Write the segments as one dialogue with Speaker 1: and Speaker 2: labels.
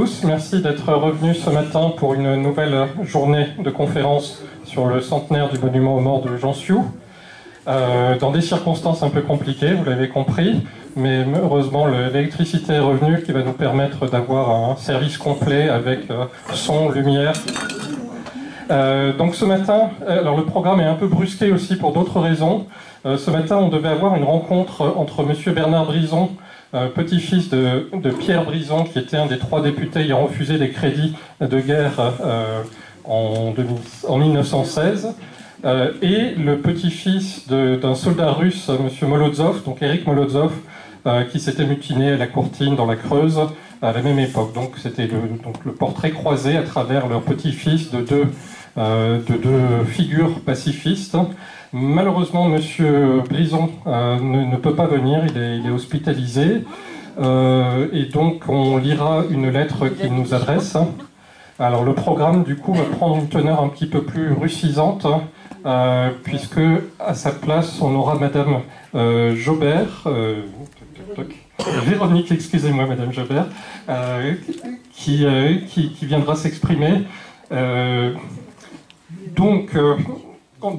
Speaker 1: Tous, merci d'être revenus ce matin pour une nouvelle journée de conférence sur le centenaire du monument aux morts de Jean Sioux. Dans des circonstances un peu compliquées, vous l'avez compris, mais heureusement l'électricité est revenue qui va nous permettre d'avoir un service complet avec son, lumière. Donc ce matin, alors le programme est un peu brusqué aussi pour d'autres raisons. Ce matin, on devait avoir une rencontre entre M. Bernard Brison, petit-fils de Pierre Brison, qui était un des 3 députés ayant refusé les crédits de guerre en 1916, et le petit-fils d'un soldat russe, M. Molotov, donc Éric Molotov, qui s'était mutiné à la Courtine dans la Creuse à la même époque. Donc c'était le portrait croisé à travers leur petit-fils de deux figures pacifistes. Malheureusement, M. Brison ne peut pas venir, il est hospitalisé. Et donc, on lira une lettre qu'il nous adresse. Alors, le programme, du coup, va prendre une teneur un petit peu plus russisante, puisque, à sa place, on aura Madame Jobert, Véronique, excusez-moi, Madame Jobert, qui viendra s'exprimer. Donc,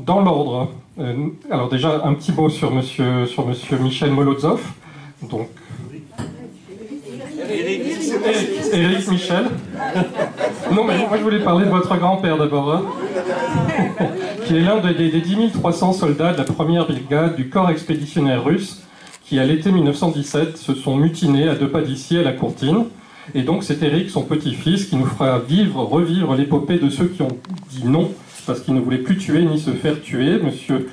Speaker 1: dans l'ordre, alors déjà un petit mot sur monsieur Michel Molotov. Donc, Éric Michel. Non, mais moi je voulais parler de votre grand-père d'abord, hein, qui est l'un des 10 300 soldats de la première brigade du corps expéditionnaire russe, qui à l'été 1917 se sont mutinés à 2 pas d'ici à la Courtine. Et donc c'est Éric, son petit-fils, qui nous fera revivre l'épopée de ceux qui ont dit non, parce qu'ils ne voulaient plus tuer ni se faire tuer. Monsieur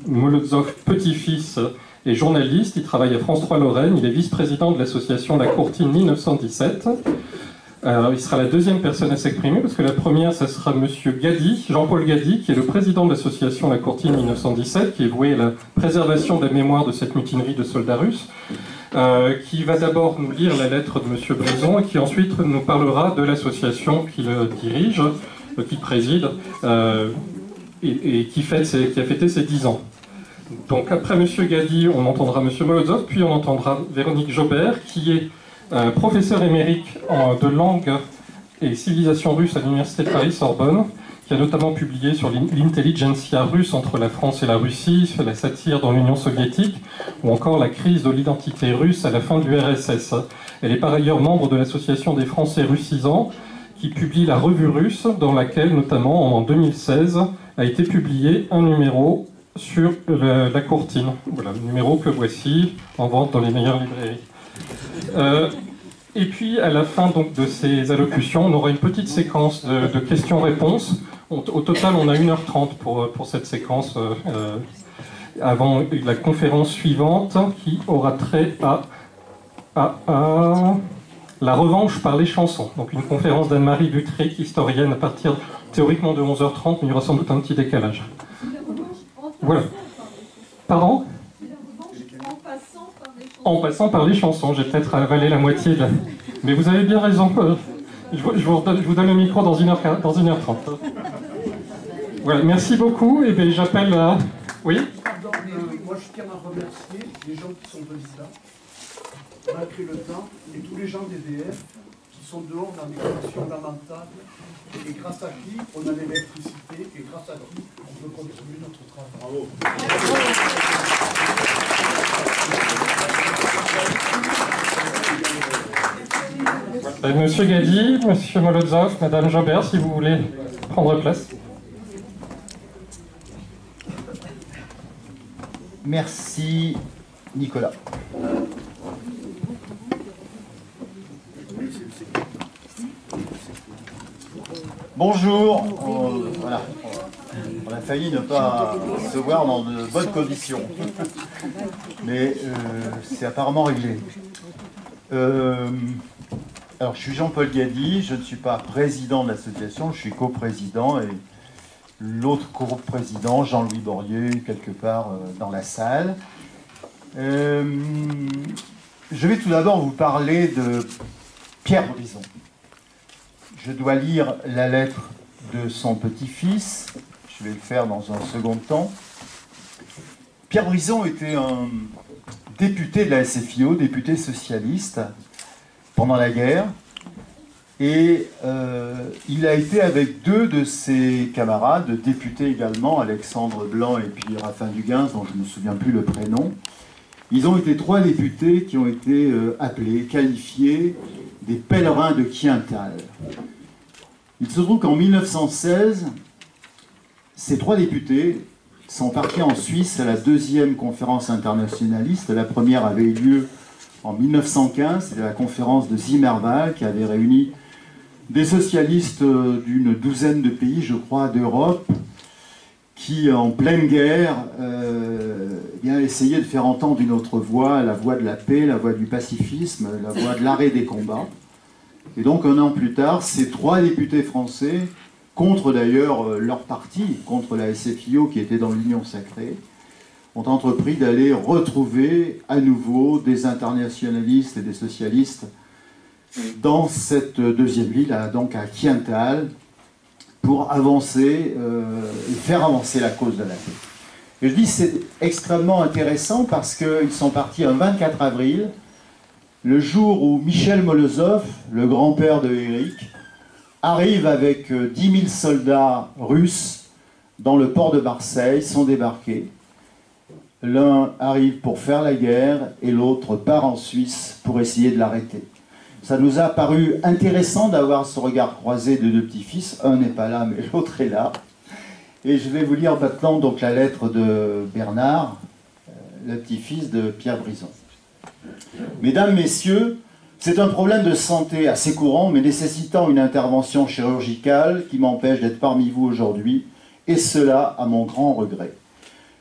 Speaker 1: Molotov, petit-fils, est journaliste, il travaille à France 3 Lorraine, il est vice-président de l'association La Courtine 1917. Alors, il sera la deuxième personne à s'exprimer, parce que la première, ça sera monsieur Gady, Jean-Paul Gady, qui est le président de l'association La Courtine 1917, qui est voué à la préservation de la mémoire de cette mutinerie de soldats russes. Qui va d'abord nous lire la lettre de M. Brison et qui ensuite nous parlera de l'association qu'il dirige, qu'il préside, et qui a fêté ses 10 ans. Donc après M. Gady, on entendra M. Molotov, puis on entendra Véronique Jobert, qui est professeure émérite de langue et civilisation russe à l'Université de Paris-Sorbonne, qui a notamment publié sur l'intelligentsia russe entre la France et la Russie, sur la satire dans l'Union soviétique, ou encore la crise de l'identité russe à la fin de l'URSS. Elle est par ailleurs membre de l'Association des Français russisants, qui publie la Revue russe, dans laquelle, notamment en 2016, a été publié un numéro sur la Courtine. Voilà, le numéro que voici, en vente dans les meilleures librairies. Et puis, à la fin donc, de ces allocutions, on aura une petite séquence de questions-réponses. Au total, on a 1h30 pour cette séquence, avant la conférence suivante, qui aura trait à la revanche par les chansons. Donc une conférence d'Anne-Marie Butric, historienne, à partir théoriquement de 11h30, mais il y aura sans doute un petit décalage. Voilà. Pardon ? En passant par les chansons, j'ai peut-être avalé la moitié de la... Mais vous avez bien raison. Je vous donne le micro dans 1h30. Voilà, merci beaucoup. Et bien j'appelle... Oui ?
Speaker 2: Pardon, moi je tiens à remercier les gens qui sont venus là, malgré le temps, et tous les gens d'EDF qui sont dehors dans des conditions lamentables, et grâce à qui on a l'électricité, et grâce à qui on peut continuer notre travail. Bravo.
Speaker 1: Monsieur Gady, Monsieur Molotov, Madame Jobert, si vous voulez prendre place.
Speaker 3: Merci, Nicolas. Bonjour. Voilà. On a failli ne pas se voir dans de bonnes conditions. Mais c'est apparemment réglé. Alors, je suis Jean-Paul Gady, je ne suis pas président de l'association, je suis coprésident, et l'autre coprésident, Jean-Louis Borier, quelque part dans la salle. Je vais tout d'abord vous parler de Pierre Brison. Je dois lire la lettre de son petit-fils, je vais le faire dans un second temps. Pierre Brison était un député de la SFIO, député socialiste, pendant la guerre. Et il a été avec deux de ses camarades, députés également, Alexandre Blanc et puis Raphaël Duguin, dont je ne me souviens plus le prénom. Ils ont été trois députés qui ont été appelés, qualifiés des pèlerins de Quiental. Il se trouve qu'en 1916, ces trois députés sont partis en Suisse à la deuxième conférence internationaliste. La première avait eu lieu en 1915, c'était la conférence de Zimmerwald qui avait réuni des socialistes d'une douzaine de pays, je crois, d'Europe, qui, en pleine guerre, essayaient de faire entendre une autre voix, la voix de la paix, la voix du pacifisme, la voix de l'arrêt des combats. Et donc, un an plus tard, ces trois députés français, contre d'ailleurs leur parti, contre la SFIO qui était dans l'Union sacrée, ont entrepris d'aller retrouver à nouveau des internationalistes et des socialistes dans cette deuxième ville, donc à Quiental, pour avancer et faire avancer la cause de la paix. Et je dis c'est extrêmement intéressant parce qu'ils sont partis un 24 avril, le jour où Michel Molozov, le grand-père de Éric, arrive avec 10 000 soldats russes dans le port de Marseille, sont débarqués. L'un arrive pour faire la guerre et l'autre part en Suisse pour essayer de l'arrêter. Ça nous a paru intéressant d'avoir ce regard croisé de deux petits-fils. Un n'est pas là, mais l'autre est là. Et je vais vous lire maintenant donc la lettre de Bernard, le petit-fils de Pierre Brisson. Mesdames, Messieurs, c'est un problème de santé assez courant, mais nécessitant une intervention chirurgicale qui m'empêche d'être parmi vous aujourd'hui, et cela à mon grand regret.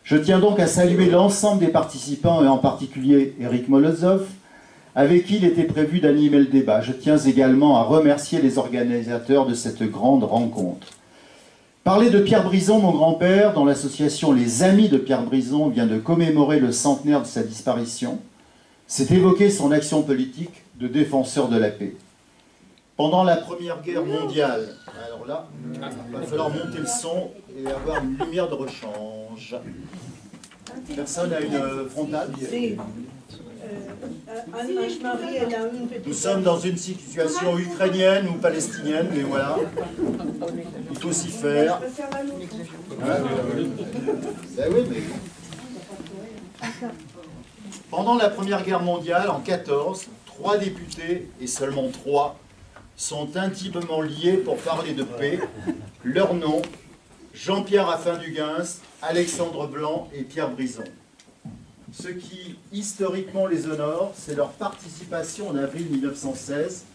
Speaker 3: Je tiens donc à saluer l'ensemble des participants, et en particulier Éric Molozov, avec qui il était prévu d'animer le débat. Je tiens également à remercier les organisateurs de cette grande rencontre. Parler de Pierre Brisson, mon grand-père, dont l'association Les Amis de Pierre Brisson vient de commémorer le centenaire de sa disparition, c'est évoquer son action politique de défenseur de la paix. Pendant la Première Guerre mondiale, alors là, il va falloir monter le son et avoir une lumière de rechange. Personne n'a une frontale? Nous sommes dans une situation ukrainienne ou palestinienne, mais voilà, il faut s'y faire. Ben oui, mais... Pendant la Première Guerre mondiale, en 1914, 3 députés, et seulement 3, sont intimement liés pour parler de paix. Leurs noms, Jean-Pierre Raphaël Duguin, Alexandre Blanc et Pierre Brisson. Ce qui, historiquement, les honore, c'est leur participation en avril 1916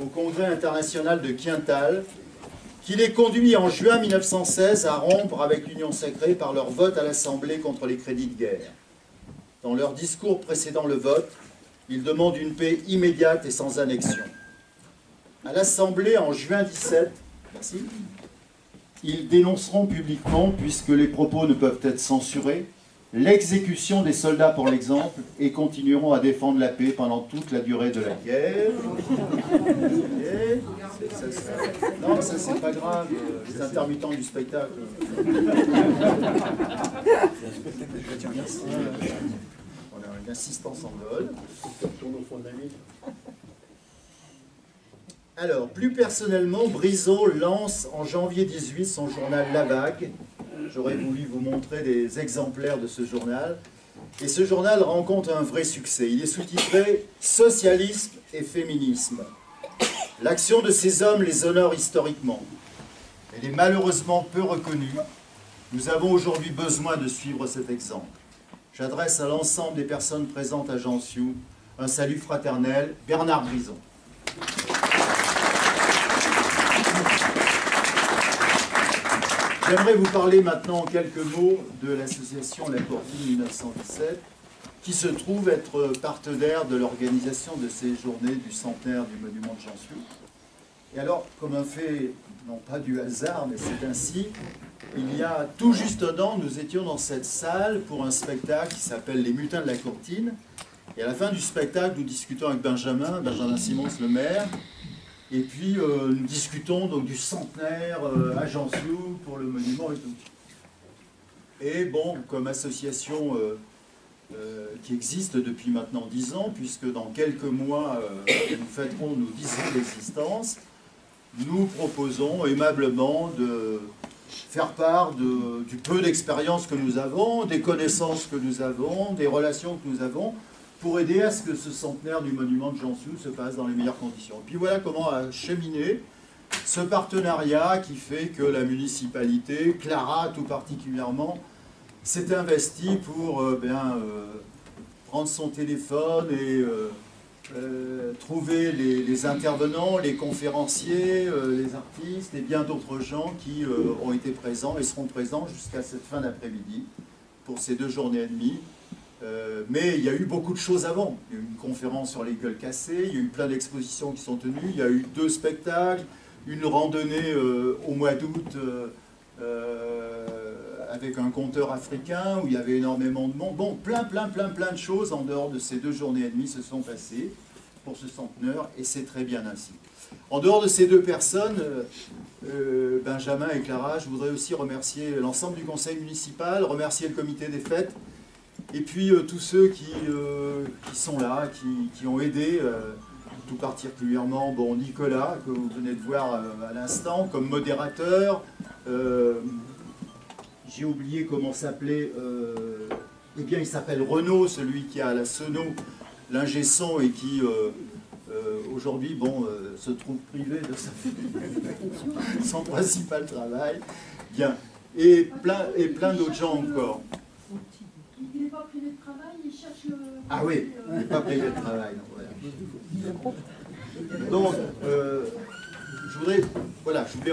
Speaker 3: au Congrès international de Quiental, qui les conduit en juin 1916 à rompre avec l'Union sacrée par leur vote à l'Assemblée contre les crédits de guerre. Dans leur discours précédant le vote, ils demandent une paix immédiate et sans annexion. À l'Assemblée, en juin 17, ils dénonceront publiquement, puisque les propos ne peuvent être censurés, l'exécution des soldats pour l'exemple, et continueront à défendre la paix pendant toute la durée de la guerre. Non, ça c'est pas grave, les intermittents du spectacle. Merci. On a une assistance en vol. Tourne au fond de la ville. Alors, plus personnellement, Brisson lance en janvier 18 son journal La Vague. J'aurais voulu vous montrer des exemplaires de ce journal. Et ce journal rencontre un vrai succès. Il est sous-titré « Socialisme et féminisme ». L'action de ces hommes les honore historiquement. Elle est malheureusement peu reconnue. Nous avons aujourd'hui besoin de suivre cet exemple. J'adresse à l'ensemble des personnes présentes à Jansiou un salut fraternel. Bernard Brisson. J'aimerais vous parler maintenant en quelques mots de l'association La Courtine 1917, qui se trouve être partenaire de l'organisation de ces journées du centenaire du monument de Jansiou. Et alors, comme un fait, non pas du hasard, mais c'est ainsi, il y a tout juste un an, nous étions dans cette salle pour un spectacle qui s'appelle Les Mutins de la Courtine. Et à la fin du spectacle, nous discutons avec Benjamin Simons, le maire, et puis nous discutons donc du centenaire à Jansiou pour le monument et tout. Et bon, comme association qui existe depuis maintenant 10 ans, puisque dans quelques mois nous fêterons nos 10 ans d'existence, nous proposons aimablement de faire part du peu d'expérience que nous avons, des connaissances que nous avons, des relations que nous avons, pour aider à ce que ce centenaire du monument de Jansu se passe dans les meilleures conditions. Et puis voilà comment a cheminé ce partenariat qui fait que la municipalité, Clara tout particulièrement, s'est investie pour prendre son téléphone et trouver les intervenants, les conférenciers, les artistes et bien d'autres gens qui ont été présents et seront présents jusqu'à cette fin d'après-midi pour ces 2 journées et demie. Mais il y a eu beaucoup de choses avant. Il y a eu une conférence sur les gueules cassées, il y a eu plein d'expositions qui sont tenues, il y a eu 2 spectacles, une randonnée au mois d'août avec un conteur africain où il y avait énormément de monde. Bon, plein de choses en dehors de ces 2 journées et demie se sont passées pour ce centenaire et c'est très bien ainsi. En dehors de ces 2 personnes, Benjamin et Clara, je voudrais aussi remercier l'ensemble du conseil municipal, remercier le comité des fêtes et puis tous ceux qui sont là, qui ont aidé, tout particulièrement Nicolas, que vous venez de voir à l'instant, comme modérateur. J'ai oublié comment s'appelait, eh bien il s'appelle Renaud, celui qui a la sono, l'ingé son et qui aujourd'hui se trouve privé de son principal travail. Bien. Et plein d'autres gens encore.
Speaker 4: Il n'est pas privé de travail, il cherche le...
Speaker 3: Ah oui, il n'est pas privé de travail. Non, voilà. Donc, je voulais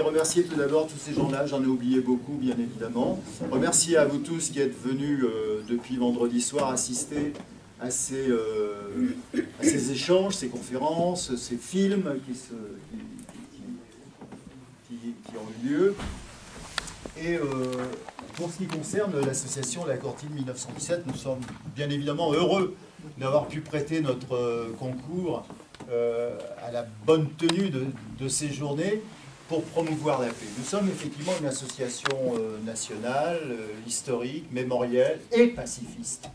Speaker 3: remercier tout d'abord tous ces gens-là, j'en ai oublié beaucoup bien évidemment. Remercier à vous tous qui êtes venus depuis vendredi soir assister à ces échanges, ces conférences, ces films qui ont eu lieu. Et pour ce qui concerne l'association La Courtine 1917, nous sommes bien évidemment heureux d'avoir pu prêter notre concours à la bonne tenue de ces journées pour promouvoir la paix. Nous sommes effectivement une association nationale, historique, mémorielle et pacifiste.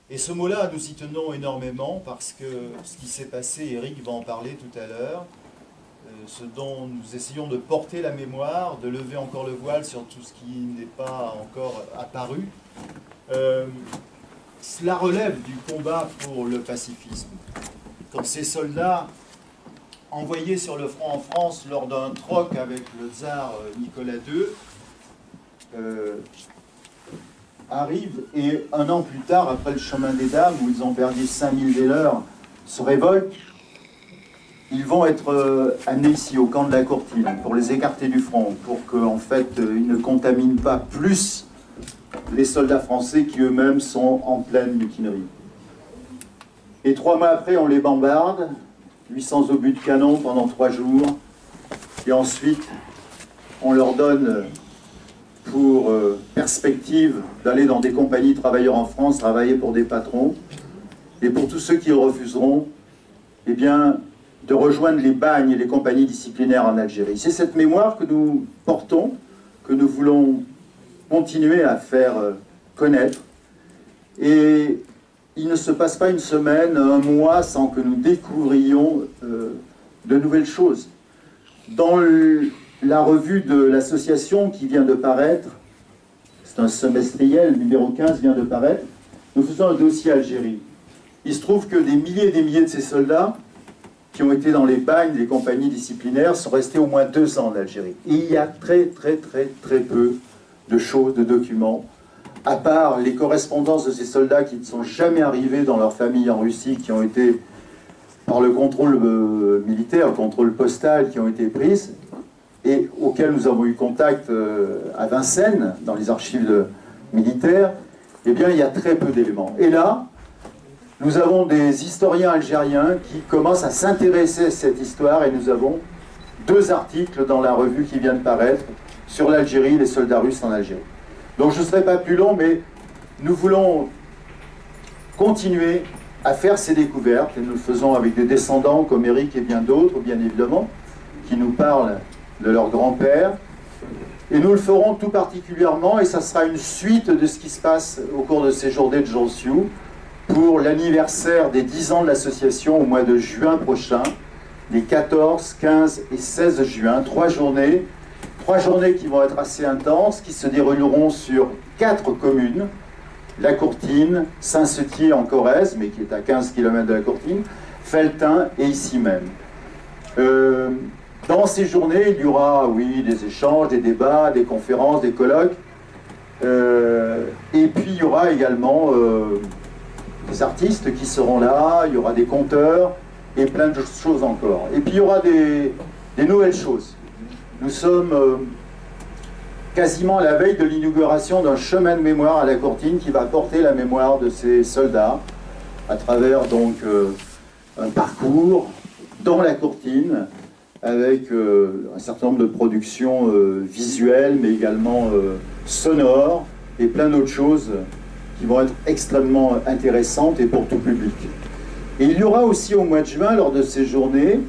Speaker 3: Et ce mot-là, nous y tenons énormément parce que ce qui s'est passé, Eric va en parler tout à l'heure, ce dont nous essayons de porter la mémoire, de lever encore le voile sur tout ce qui n'est pas encore apparu, cela relève du combat pour le pacifisme. Quand ces soldats envoyés sur le front en France lors d'un troc avec le tsar Nicolas II arrivent et 1 an plus tard, après le chemin des dames, où ils ont perdu 5000 des leurs, se révoltent, ils vont être amenés ici, au camp de la Courtine, pour les écarter du front, pour qu'en fait, ils ne contaminent pas plus les soldats français qui eux-mêmes sont en pleine mutinerie. Et 3 mois après, on les bombarde, 800 obus de canon pendant 3 jours, et ensuite, on leur donne pour perspective d'aller dans des compagnies de travailleurs en France, travailler pour des patrons, et pour tous ceux qui le refuseront, eh bien, de rejoindre les bagnes et les compagnies disciplinaires en Algérie. C'est cette mémoire que nous portons, que nous voulons continuer à faire connaître. Et il ne se passe pas une semaine, 1 mois, sans que nous découvrions de nouvelles choses. Dans la revue de l'association qui vient de paraître, c'est un semestriel, numéro 15 vient de paraître, nous faisons un dossier Algérie. Il se trouve que des milliers et des milliers de ces soldats qui ont été dans les bagnes des compagnies disciplinaires sont restés au moins 2 ans en Algérie. Et il y a très peu de choses, de documents, à part les correspondances de ces soldats qui ne sont jamais arrivés dans leur famille en Russie, qui ont été, par le contrôle militaire, le contrôle postal, qui ont été prises, et auxquelles nous avons eu contact à Vincennes, dans les archives militaires, eh bien, il y a très peu d'éléments. Et là, nous avons des historiens algériens qui commencent à s'intéresser à cette histoire, et nous avons 2 articles dans la revue qui vient de paraître sur l'Algérie, les soldats russes en Algérie. Donc je ne serai pas plus long, mais nous voulons continuer à faire ces découvertes, et nous le faisons avec des descendants comme Eric et bien d'autres, bien évidemment, qui nous parlent de leur grand-père. Et nous le ferons tout particulièrement, et ça sera une suite de ce qui se passe au cours de ces journées de Jansu, pour l'anniversaire des 10 ans de l'association au mois de juin prochain. les 14, 15 et 16 juin, 3 journées qui vont être assez intenses, qui se dérouleront sur 4 communes, La Courtine, Saint-Setier en Corrèze, mais qui est à 15 km de La Courtine, Felletin et ici même. Dans ces journées, il y aura, oui, des échanges, des débats, des conférences, des colloques, et puis il y aura également des artistes qui seront là, il y aura des conteurs, et plein de choses encore. Et puis il y aura des nouvelles choses. Nous sommes quasiment à la veille de l'inauguration d'un chemin de mémoire à La Courtine qui va porter la mémoire de ces soldats à travers donc un parcours dans La Courtine avec un certain nombre de productions visuelles mais également sonores et plein d'autres choses qui vont être extrêmement intéressantes et pour tout public. Et il y aura aussi au mois de juin, lors de ces journées,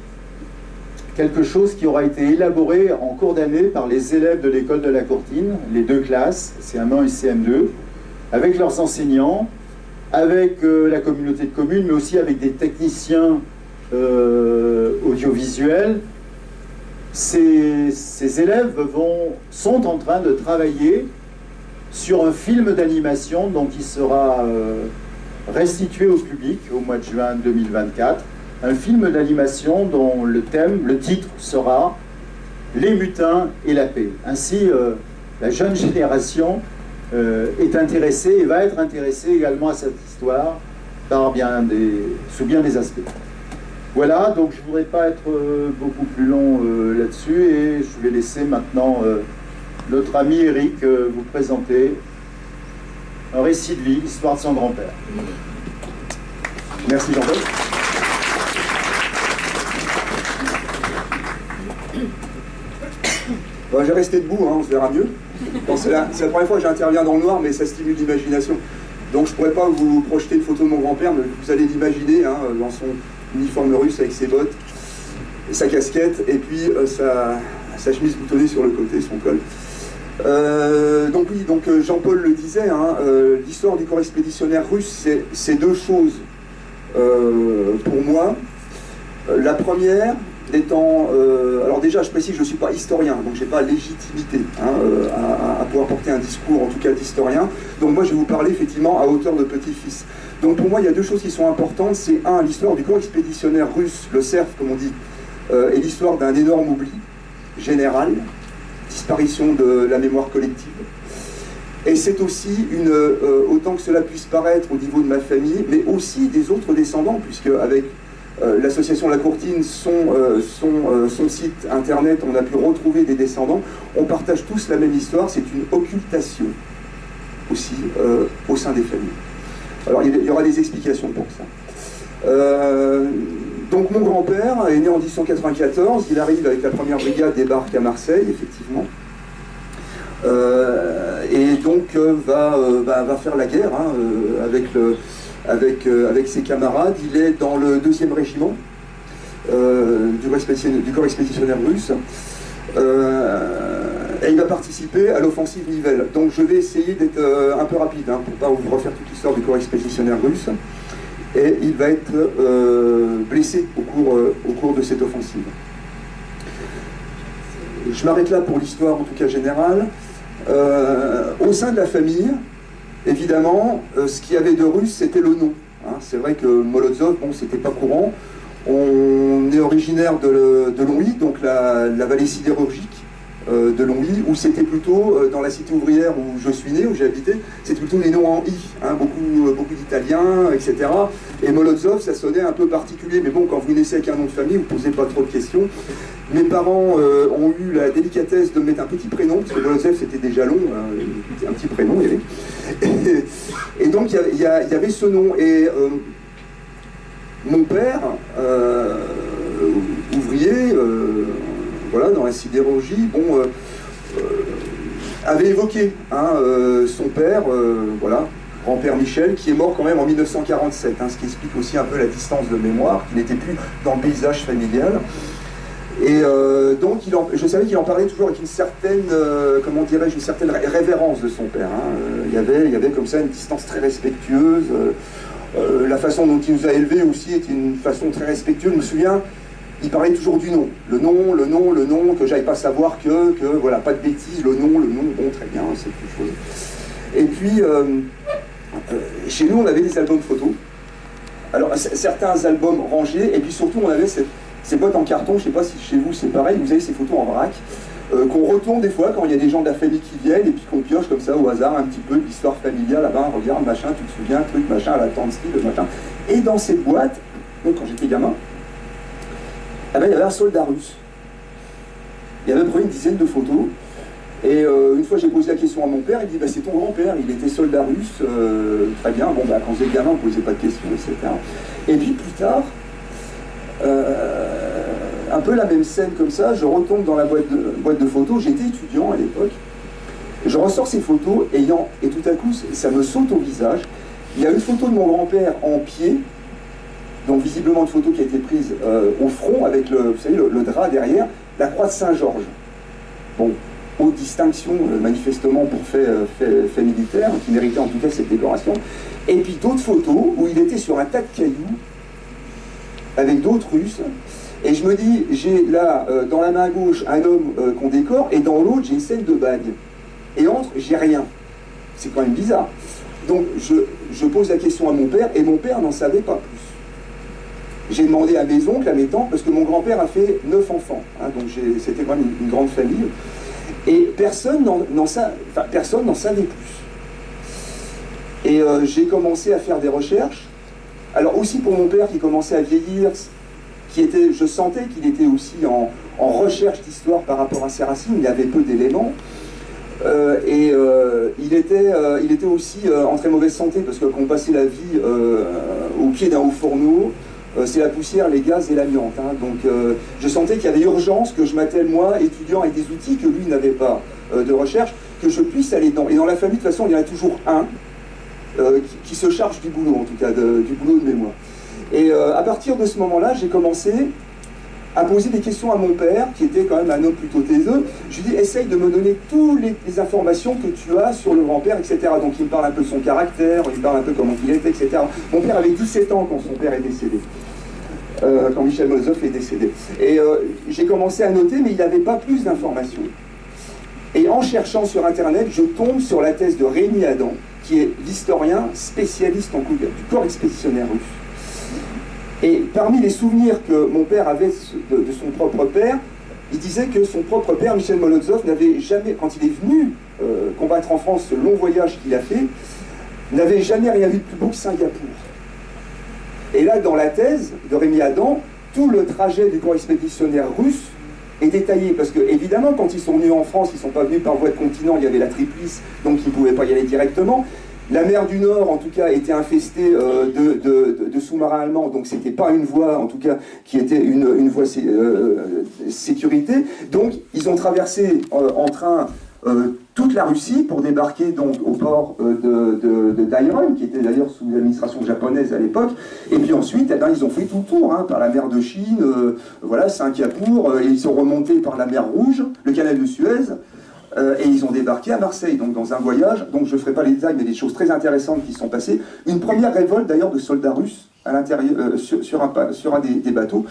Speaker 3: quelque chose qui aura été élaboré en cours d'année par les élèves de l'école de La Courtine, les 2 classes, CM1 et CM2, avec leurs enseignants, avec la communauté de communes, mais aussi avec des techniciens audiovisuels. Ces élèves sont en train de travailler sur un film d'animation qui sera restitué au public au mois de juin 2024. Un film d'animation dont le titre sera « Les mutins et la paix ». Ainsi, la jeune génération est intéressée et va être intéressée également à cette histoire sous bien des aspects. Voilà, donc je ne voudrais pas être beaucoup plus long là-dessus et je vais laisser maintenant notre ami Eric vous présenter un récit de vie, l'histoire de son grand-père. Merci Jean-Paul.
Speaker 5: Bon, j'ai resté debout, on se verra mieux. Bon, c'est la première fois que j'interviens dans le noir, mais ça stimule l'imagination. Donc je ne pourrais pas vous projeter une photo de mon grand-père, mais vous allez l'imaginer dans son uniforme russe avec ses bottes, et sa casquette, et puis sa chemise boutonnée sur le côté, son col. Donc oui, Jean-Paul le disait, l'histoire du corps expéditionnaire russe, c'est 2 choses pour moi. La première étant, alors déjà je précise que je ne suis pas historien, donc je n'ai pas légitimité à pouvoir porter un discours, en tout cas d'historien. Donc moi je vais vous parler effectivement à hauteur de petit-fils. Donc pour moi il y a 2 choses qui sont importantes, c'est l'histoire du corps expéditionnaire russe, le CERF comme on dit, et l'histoire d'un énorme oubli général, disparition de la mémoire collective. Et c'est aussi autant que cela puisse paraître au niveau de ma famille, mais aussi des autres descendants, puisque avec l'association La Courtine, son site internet, on a pu retrouver des descendants. On partage tous la même histoire, c'est une occultation aussi au sein des familles. Alors il y aura des explications pour ça. Donc mon grand-père est né en 1894, il arrive avec la première brigade, débarque à Marseille, effectivement. Et donc va faire la guerre avec ses camarades. Il est dans le 2e régiment du corps expéditionnaire russe. Et il va participer à l'offensive Nivelle. Donc je vais essayer d'être un peu rapide pour ne pas vous refaire toute l'histoire du corps expéditionnaire russe. Et il va être blessé au cours de cette offensive. Je m'arrête là pour l'histoire en tout cas générale. Au sein de la famille, évidemment, ce qu'il y avait de russe, c'était le nom. C'est vrai que Molotov, c'était pas courant. On est originaire de Longwy, donc la vallée sidérurgique de Longwy, où c'était plutôt, dans la cité ouvrière où je suis né, où j'ai habité, c'était plutôt les noms en I, beaucoup d'Italiens, etc. Et Molotov, ça sonnait un peu particulier, mais bon, quand vous naissez avec un nom de famille, vous ne posez pas trop de questions. Mes parents ont eu la délicatesse de me mettre un petit prénom, parce que Molotov c'était déjà long, un petit prénom, il y avait. Et donc il y avait ce nom, et mon père, ouvrier, voilà, dans la sidérurgie, avait évoqué son père, voilà, grand-père Michel, qui est mort quand même en 1947, ce qui explique aussi un peu la distance de mémoire, qui n'était plus dans le paysage familial. Et donc, je savais qu'il en parlait toujours avec une certaine, comment dirais-je, une certaine révérence de son père. Il y avait comme ça une distance très respectueuse. La façon dont il nous a élevés aussi était une façon très respectueuse. Je me souviens, il parlait toujours du nom. Le nom, que j'aille pas savoir que, voilà, pas de bêtises, le nom, bon, très bien, c'est quelque chose. Et puis, chez nous, on avait des albums photos. Alors, certains albums rangés, et puis surtout, on avait ces boîtes en carton, je sais pas si chez vous c'est pareil, vous avez ces photos en vrac, qu'on retourne des fois quand il y a des gens de la famille qui viennent, et puis qu'on pioche comme ça au hasard un petit peu de l'histoire familiale, là-bas, regarde, machin, tu te souviens, truc, machin, à la tante style, machin. Et dans cette boîte, donc quand j'étais gamin, eh ben, il y avait un soldat russe. Il y avait à peu près une dizaine de photos. Et une fois j'ai posé la question à mon père, il dit bah, c'est ton grand-père, il était soldat russe, très bien, bon bah quand j'étais gamin on ne posait pas de questions, etc. Et puis plus tard, un peu la même scène comme ça, je retombe dans la boîte de photos, j'étais étudiant à l'époque, je ressors ces photos et tout à coup ça me saute au visage. Il y a une photo de mon grand-père en pied, donc visiblement une photo qui a été prise au front avec vous savez, le drap derrière, la croix de Saint-Georges. Bon, haute distinction manifestement pour fait militaire, qui méritait en tout cas cette décoration. Et puis d'autres photos où il était sur un tas de cailloux avec d'autres Russes. Et je me dis, j'ai là dans la main gauche un homme qu'on décore et dans l'autre j'ai une scène de bague. Et entre, j'ai rien. C'est quand même bizarre. Donc je pose la question à mon père et mon père n'en savait pas plus. J'ai demandé à mes oncles, à mes tantes, parce que mon grand-père a fait 9 enfants. Hein, donc c'était quand même une grande famille. Et personne n'en savait plus. Et j'ai commencé à faire des recherches. Alors aussi pour mon père qui commençait à vieillir, je sentais qu'il était aussi en recherche d'histoire par rapport à ses racines, il avait peu d'éléments. Il était aussi en très mauvaise santé parce que quand on passait la vie au pied d'un haut fourneau, c'est la poussière, les gaz et l'amiante. Hein. Donc je sentais qu'il y avait urgence que je m'attelle moi, étudiant avec des outils que lui n'avait pas de recherche, que je puisse aller dedans. Et dans la famille, de toute façon, il y en a toujours un qui se charge du boulot, en tout cas, du boulot de mémoire. Et à partir de ce moment-là, j'ai commencé à poser des questions à mon père, qui était quand même un homme plutôt taiseux. Je lui dis, essaye de me donner toutes les informations que tu as sur le grand-père, etc. Donc il me parle un peu de son caractère, il me parle un peu comment il était, etc. Mon père avait 17 ans quand son père est décédé. Quand Michel Molotov est décédé. Et j'ai commencé à noter, mais il n'avait pas plus d'informations. Et en cherchant sur Internet, je tombe sur la thèse de Rémi Adam, qui est l'historien spécialiste en du corps expéditionnaire russe. Et parmi les souvenirs que mon père avait de son propre père, il disait que son propre père, Michel Molotov, n'avait jamais, quand il est venu combattre en France ce long voyage qu'il a fait, n'avait jamais rien vu de plus beau que Singapour. Et là, dans la thèse de Rémi Adam, tout le trajet du corps expéditionnaire russe est détaillé, parce que évidemment, quand ils sont venus en France, ils ne sont pas venus par voie de continent, il y avait la Triplice, donc ils ne pouvaient pas y aller directement. La mer du Nord, en tout cas, était infestée de sous-marins allemands, donc c'était pas une voie, en tout cas, qui était une voie sécurité. Donc, ils ont traversé en train toute la Russie pour débarquer donc au port d'Airon, qui était d'ailleurs sous l'administration japonaise à l'époque. Et puis ensuite, eh ben, ils ont fait tout le tour, hein, par la mer de Chine, voilà, Singapour, et ils sont remontés par la mer Rouge, le canal de Suez. Et ils ont débarqué à Marseille, donc dans un voyage, donc je ne ferai pas les détails, mais des choses très intéressantes qui sont passées. Une première révolte d'ailleurs de soldats russes à l'intérieur, sur un des bateaux,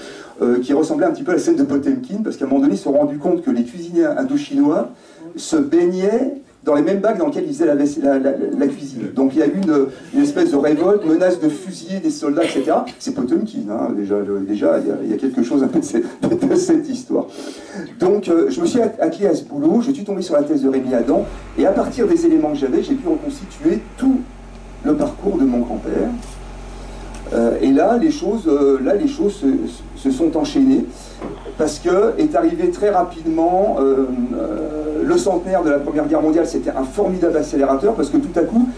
Speaker 5: qui ressemblait un petit peu à la scène de Potemkin, parce qu'à un moment donné, ils se sont rendus compte que les cuisiniers indo-chinois se baignaient dans les mêmes bacs dans lesquels ils faisaient la cuisine. Donc il y a eu une espèce de révolte, menace de fusiller des soldats, etc. C'est Potemkin, hein, déjà il y a quelque chose un peu de cette histoire. Donc je me suis attelé à ce boulot, je suis tombé sur la thèse de Rémi Adam, et à partir des éléments que j'avais, j'ai pu reconstituer tout le parcours de mon grand-père. Et là, les choses se sont enchaînées, parce que est arrivé très rapidement le centenaire de la Première Guerre mondiale. C'était un formidable accélérateur, parce que tout à coup,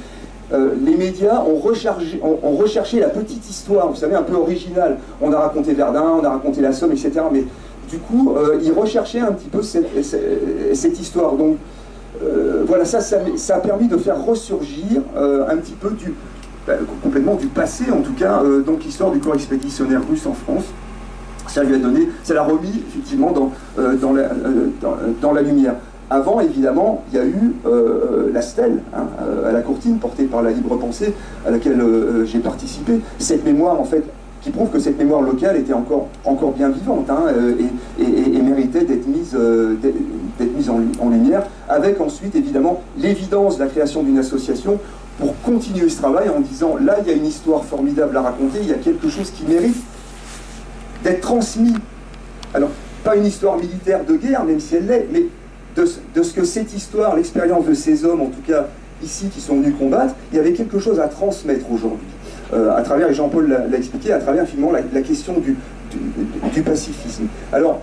Speaker 5: les médias ont recherché la petite histoire, vous savez, un peu originale. On a raconté Verdun, on a raconté la Somme, etc. Mais du coup, ils recherchaient un petit peu cette histoire. Donc voilà, ça a permis de faire ressurgir un petit peu complètement du passé, en tout cas, donc l'histoire du corps expéditionnaire russe en France. Ça lui a donné, ça l'a remis effectivement dans la lumière. Avant, évidemment, il y a eu la stèle, hein, à la Courtine, portée par la Libre Pensée, à laquelle j'ai participé. Cette mémoire, en fait, qui prouve que cette mémoire locale était encore bien vivante, hein, et méritait d'être mise en lumière, avec ensuite évidemment l'évidence de la création d'une association pour continuer ce travail en disant là il y a une histoire formidable à raconter, il y a quelque chose qui mérite d'être transmis. Alors, pas une histoire militaire de guerre, même si elle l'est, mais de ce que cette histoire, l'expérience de ces hommes, en tout cas ici, qui sont venus combattre, il y avait quelque chose à transmettre aujourd'hui. À travers, et Jean-Paul l'a expliqué, à travers finalement la question du pacifisme. Alors,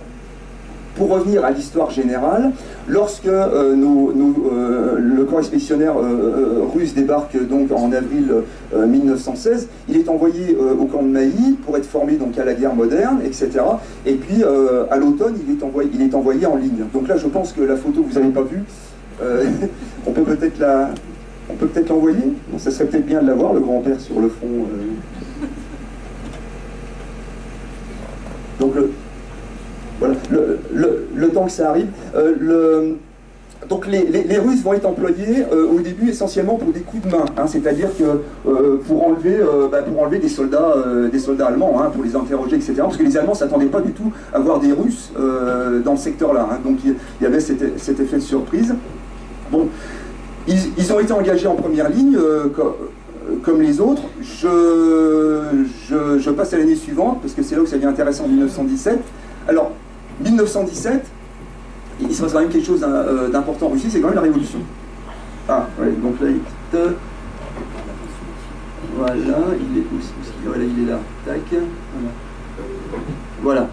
Speaker 5: pour revenir à l'histoire générale, lorsque le corps expéditionnaire russe débarque donc en avril 1916, il est envoyé au camp de Mailly pour être formé donc à la guerre moderne, etc. Et puis à l'automne, il est envoyé en ligne. Donc là, je pense que la photo que vous n'avez pas vue, on peut peut-être l'envoyer. Bon, ça serait peut-être bien de l'avoir, le grand-père sur le front. Donc voilà, le temps que ça arrive. Donc les Russes vont être employés au début essentiellement pour des coups de main, hein, c'est-à-dire que pour enlever des soldats allemands, hein, pour les interroger, etc. Parce que les Allemands ne s'attendaient pas du tout à voir des Russes dans ce secteur-là. Hein, donc il y avait cet effet de surprise. Bon, ils ont été engagés en première ligne comme les autres. Je passe à l'année suivante parce que c'est là où ça devient intéressant, en 1917. Alors, 1917, il se passe quand même quelque chose d'important en Russie, c'est quand même la révolution. Ah, ouais, donc là, voilà, il est là, tac, voilà.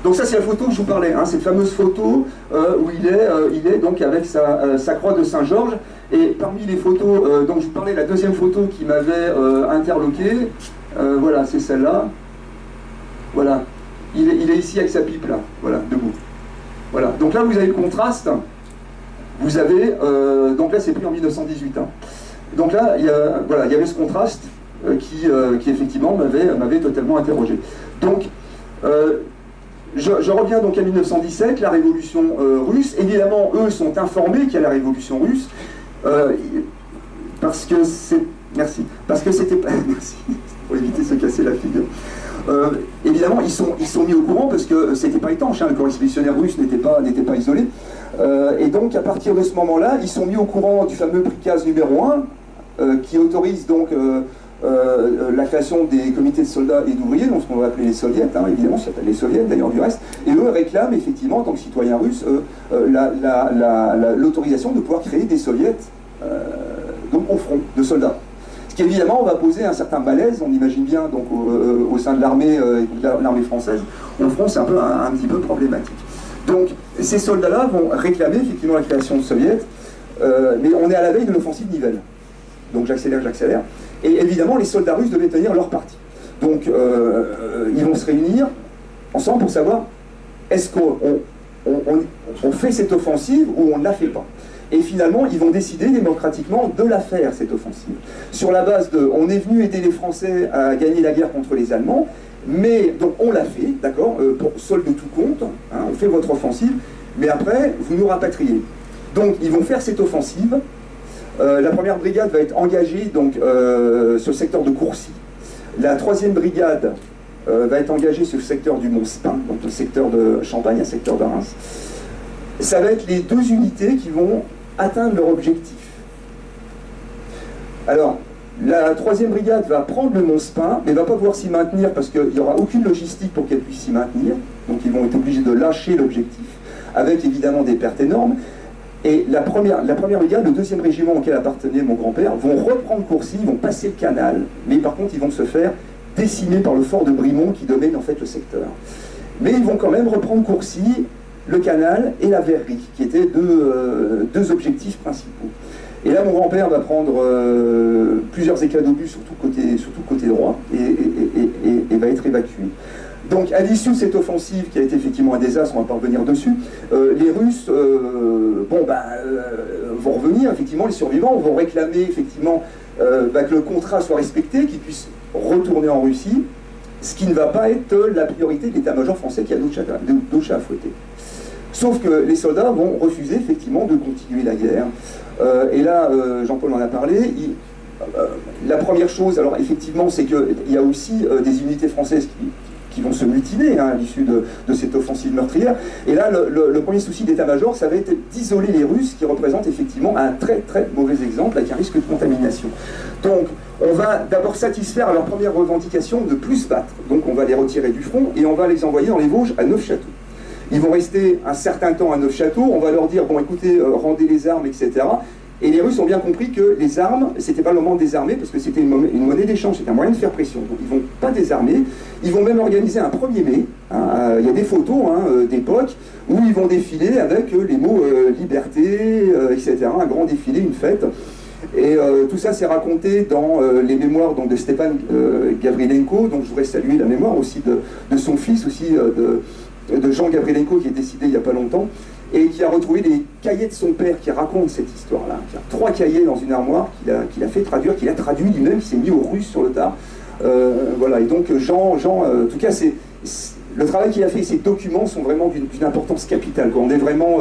Speaker 5: Donc ça, c'est la photo que je vous parlais, hein, cette fameuse photo où il est donc avec sa croix de Saint-Georges. Et parmi les photos, donc je vous parlais, la deuxième photo qui m'avait interloqué, voilà, c'est celle-là. Voilà. Il est ici avec sa pipe, là, voilà, debout. Voilà, donc là vous avez le contraste, vous avez, donc là c'est pris en 1918. Hein. Donc là, il y avait ce contraste qui effectivement m'avait totalement interrogé. Donc, je reviens donc à 1917, la révolution russe. Évidemment, eux sont informés qu'il y a la révolution russe, parce que c'est... Merci. Parce que c'était pas... Merci. Pour éviter de se casser la figure. Évidemment, ils sont mis au courant parce que c'était pas étanche, hein, le corps expéditionnaire russe n'était pas isolé. Et donc, à partir de ce moment-là, ils sont mis au courant du fameux prikaz numéro 1, qui autorise donc la création des comités de soldats et d'ouvriers, donc ce qu'on va appeler les soviets, hein, évidemment, ça s'appelle les soviets d'ailleurs du reste, et eux réclament effectivement, en tant que citoyens russes, l'autorisation de pouvoir créer des soviets donc au front de soldats. Ce qui évidemment va poser un certain malaise, on imagine bien donc au sein de l'armée française, au front c'est un peu un petit peu problématique. Donc ces soldats-là vont réclamer effectivement la création de soviets, mais on est à la veille de l'offensive Nivelle. Donc j'accélère. Et évidemment les soldats russes devaient tenir leur parti. Donc ils vont se réunir ensemble pour savoir est-ce qu'on fait cette offensive ou on ne la fait pas. Et finalement, ils vont décider démocratiquement de la faire, cette offensive. Sur la base de, on est venu aider les Français à gagner la guerre contre les Allemands, mais donc on l'a fait, d'accord, pour solde de tout compte, hein, on fait votre offensive, mais après, vous nous rapatriez. Donc, ils vont faire cette offensive. La première brigade va être engagée donc, sur le secteur de Courcy. La troisième brigade va être engagée sur le secteur du Mont-Spin, donc le secteur de Champagne, un secteur de Reims. Ça va être les deux unités qui vont atteindre leur objectif. Alors, la troisième brigade va prendre le Mont-Spin, mais ne va pas pouvoir s'y maintenir parce qu'il n'y aura aucune logistique pour qu'elle puisse s'y maintenir. Donc ils vont être obligés de lâcher l'objectif, avec évidemment des pertes énormes. Et la première brigade, le deuxième régiment auquel appartenait mon grand-père, vont reprendre Courcy, ils vont passer le canal, mais par contre ils vont se faire décimer par le fort de Brimont qui domine en fait le secteur. Mais ils vont quand même reprendre Courcy, le canal et la verrerie, qui étaient deux objectifs principaux. Et là, mon grand-père va prendre plusieurs éclats d'obus sur tout côté droit et va être évacué. Donc, à l'issue de cette offensive, qui a été effectivement un désastre, on va pas revenir dessus, les Russes vont revenir, effectivement, les survivants vont réclamer effectivement que le contrat soit respecté, qu'ils puissent retourner en Russie, ce qui ne va pas être la priorité de l'état-major français qui a d'autres chats à fouetter. Sauf que les soldats vont refuser effectivement de continuer la guerre. Et là, Jean-Paul en a parlé, la première chose, alors effectivement, c'est qu'il y a aussi des unités françaises qui vont se mutiner à l'issue de cette offensive meurtrière. Et là, le premier souci d'état-major, ça va être d'isoler les Russes, qui représentent effectivement un très très mauvais exemple, avec un risque de contamination. Donc, on va d'abord satisfaire à leur première revendication de plus se battre. Donc, on va les retirer du front et on va les envoyer dans les Vosges à Neufchâteau. Ils vont rester un certain temps à Neufchâteau, on va leur dire, bon écoutez, rendez les armes, etc. Et les Russes ont bien compris que les armes, c'était pas le moment de désarmer, parce que c'était une monnaie d'échange, c'était un moyen de faire pression. Donc ils vont pas désarmer, ils vont même organiser un 1er mai, hein, il y a des photos d'époque, où ils vont défiler avec les mots liberté, etc. Un grand défilé, une fête. Et tout ça c'est raconté dans les mémoires donc, de Stepan Gavrilenko, donc je voudrais saluer la mémoire aussi de son fils, aussi de Jean Gavrilenko, qui est décédé il n'y a pas longtemps, et qui a retrouvé les cahiers de son père qui racontent cette histoire-là. Il y a 3 cahiers dans une armoire qu'il a fait traduire, qu'il a traduit lui-même, qui s'est mis au russe sur le tard. Voilà, et donc Jean en tout cas, le travail qu'il a fait, ces documents sont vraiment d'une importance capitale, quoi. On est vraiment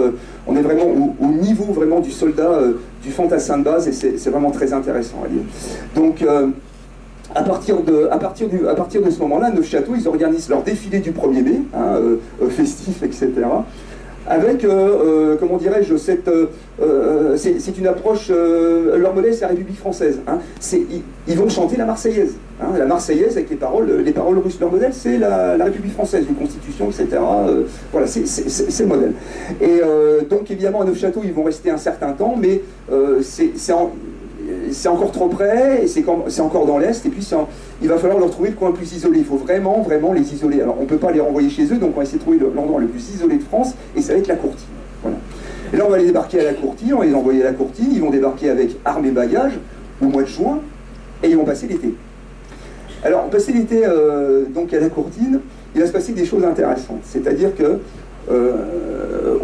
Speaker 5: au niveau vraiment du soldat du fantassin de base, et c'est vraiment très intéressant à lire. Donc, à partir de ce moment-là, Neufchâteau, ils organisent leur défilé du 1er mai, festif, etc. Avec, comment dirais-je, c'est une approche, leur modèle c'est la République française. Hein. Ils vont chanter la Marseillaise. Hein, la Marseillaise avec les paroles russes. Leur modèle c'est la République française, une constitution, etc. Voilà, c'est le modèle. Et donc évidemment à Neufchâteau ils vont rester un certain temps, mais c'est encore trop près, et c'est encore dans l'Est, et puis il va falloir leur trouver le coin le plus isolé. Il faut vraiment, vraiment les isoler. Alors on ne peut pas les renvoyer chez eux, donc on va essayer de trouver l'endroit le plus isolé de France, et ça va être la Courtine. Voilà. Et là on va les débarquer à la Courtine, on va les envoyer à la Courtine, ils vont débarquer avec armes et bagages au mois de juin, et ils vont passer l'été. Alors passer l'été donc à la Courtine, il va se passer des choses intéressantes, c'est-à-dire que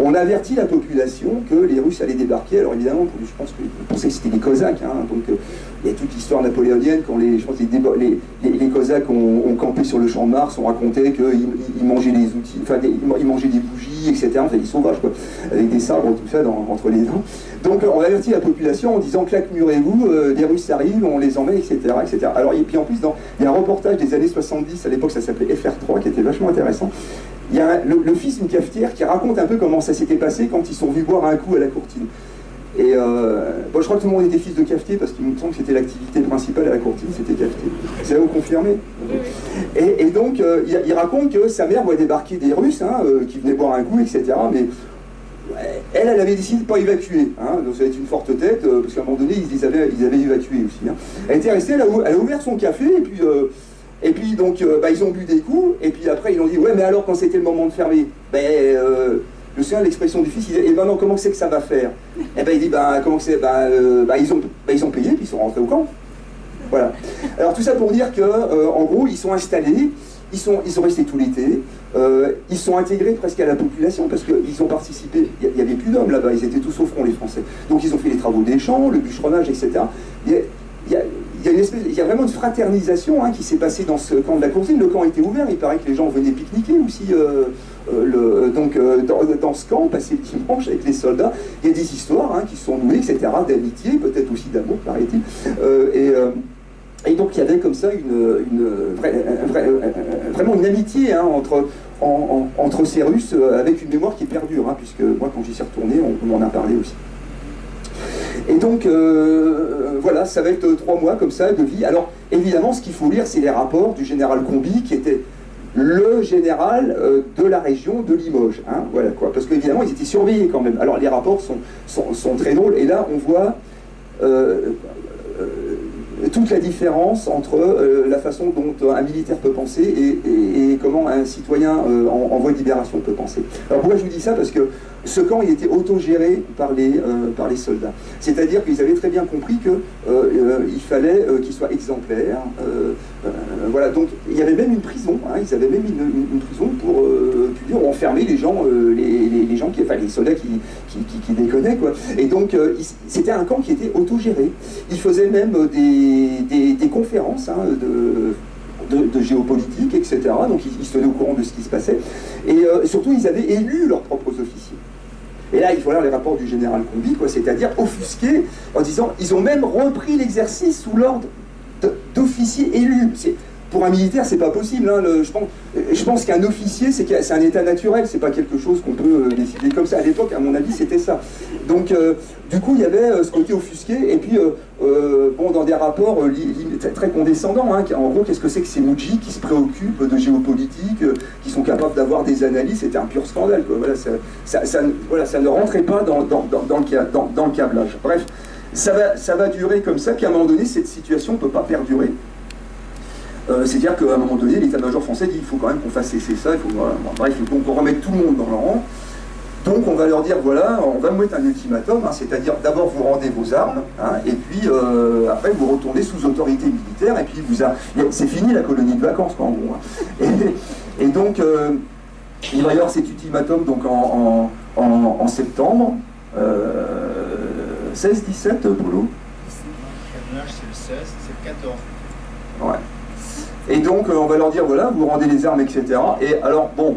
Speaker 5: on avertit la population que les Russes allaient débarquer. Alors évidemment, je pense qu'ils pensaient que c'était les Cosaques, hein, donc il y a toute l'histoire napoléonienne quand je pense les Cosaques ont campé sur le champ de Mars, on racontait qu'ils mangeaient des outils, enfin ils mangeaient des bougies, etc. Enfin, des sauvages quoi, avec des sabres, tout ça entre les dents. Donc on avertit la population en disant claque-murez-vous, des Russes arrivent, on les emmène, etc., etc. Alors et puis en plus il y a un reportage des années 70, à l'époque ça s'appelait FR3, qui était vachement intéressant. Il y a le fils d'une cafetière qui raconte un peu comment ça s'était passé quand ils sont venus boire un coup à la Courtine. Et bon, je crois que tout le monde était fils de cafetier, parce qu'il me semble que c'était l'activité principale à la Courtine, c'était cafetier. C'est là vous confirmez. Et donc il raconte que sa mère voit débarquer des Russes qui venaient boire un coup, etc. Mais elle avait décidé de ne pas évacuer, hein, donc ça va être une forte tête, parce qu'à un moment donné ils avaient évacué aussi. Hein. Elle était restée, elle a ouvert son café, et puis donc, ils ont bu des coups, et puis après ils ont dit, ouais mais alors quand c'était le moment de fermer, je me souviens de l'expression du fils, il dit, et ben non, comment c'est que ça va faire? Et ben il dit, comment c'est, ils ont payé, puis ils sont rentrés au camp. Voilà. Alors tout ça pour dire que, en gros, ils sont installés, ils sont restés tout l'été, ils sont intégrés presque à la population, parce qu'ils ont participé, il n'y avait plus d'hommes là-bas, ils étaient tous au front les Français. Donc ils ont fait les travaux des champs, le bûcheronnage, etc. Il y a vraiment une fraternisation qui s'est passée dans ce camp de la Courtine. Le camp était ouvert, il paraît que les gens venaient pique-niquer aussi dans ce camp, passer le dimanche avec les soldats. Il y a des histoires qui se sont nouées, etc., d'amitié, peut-être aussi d'amour, paraît-il. Et donc il y avait comme ça vraiment une amitié entre ces Russes, avec une mémoire qui perdure, puisque moi quand j'y suis retourné, on m'en a parlé aussi. Et donc, voilà, ça va être 3 mois comme ça de vie. Alors, évidemment, ce qu'il faut lire, c'est les rapports du général Combi, qui était le général de la région de Limoges. Hein, voilà quoi. Parce qu'évidemment, ils étaient surveillés quand même. Alors, les rapports sont très drôles. Et là, on voit toute la différence entre la façon dont un militaire peut penser et comment un citoyen en voie de libération peut penser. Alors pourquoi je vous dis ça? Parce que ce camp il était autogéré par les soldats. C'est-à-dire qu'ils avaient très bien compris qu'il fallait qu'ils soient exemplaires. Voilà, donc il y avait même une prison, ils avaient même une prison pour enfermer les gens, les soldats qui déconnaient, quoi. Et donc c'était un camp qui était autogéré. Ils faisaient même des conférences de géopolitique, etc. Donc ils se tenaient au courant de ce qui se passait. Et surtout, ils avaient élu leurs propres officiers. Et là, il faut lire les rapports du général Combi, c'est-à-dire offusqués, en disant ils ont même repris l'exercice sous l'ordre d'officiers élus. Pour un militaire, c'est pas possible. Hein, je pense qu'un officier, c'est un état naturel, c'est pas quelque chose qu'on peut décider comme ça. À l'époque, à mon avis, c'était ça. Donc, du coup, il y avait ce côté offusqué, et puis, bon, dans des rapports très condescendants, hein, en gros, qu'est-ce que c'est que ces moujis qui se préoccupent de géopolitique, qui sont capables d'avoir des analyses, c'était un pur scandale, quoi. Voilà, ça ne rentrait pas dans le câblage. Bref, ça va durer comme ça, puis à un moment donné, cette situation ne peut pas perdurer. C'est-à-dire qu'à un moment donné, l'état-major français dit il faut quand même qu'on fasse cesser ça, bref, il faut qu'on remette tout le monde dans le rang. Donc on va leur dire voilà, on va mettre un ultimatum, hein, c'est-à-dire d'abord vous rendez vos armes, hein, et puis après vous retournez sous autorité militaire, et puis c'est fini la colonie de vacances, quoi, en gros. Hein. Et donc il va y avoir cet ultimatum donc, en septembre, 16-17, Polo.
Speaker 3: C'est le 16, c'est le 14.
Speaker 5: Ouais. Et donc, on va leur dire, voilà, vous rendez les armes, etc. Et alors, bon,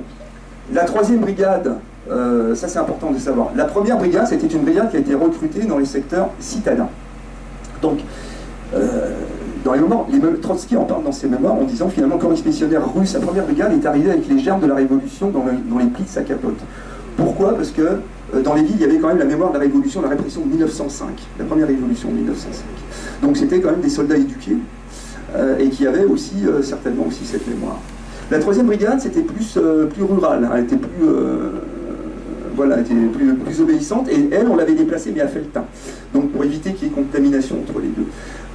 Speaker 5: la 3e brigade, ça c'est important de savoir. La 1re brigade, c'était une brigade qui a été recrutée dans les secteurs citadins. Donc, dans les mémoires, Trotsky en parle dans ses mémoires en disant, finalement, le corps expéditionnaire russe, la 1re brigade est arrivée avec les germes de la révolution dans les plis de sa capote. Pourquoi? Parce que dans les villes, il y avait quand même la mémoire de la révolution, la répression de 1905, la première révolution de 1905. Donc, c'était quand même des soldats éduqués. Et qui avait aussi certainement aussi cette mémoire. La 3e brigade, c'était plus rural, hein, elle était plus voilà, était plus obéissante, et elle, on l'avait déplacée mais à Felletin, donc pour éviter qu'il y ait contamination entre les deux.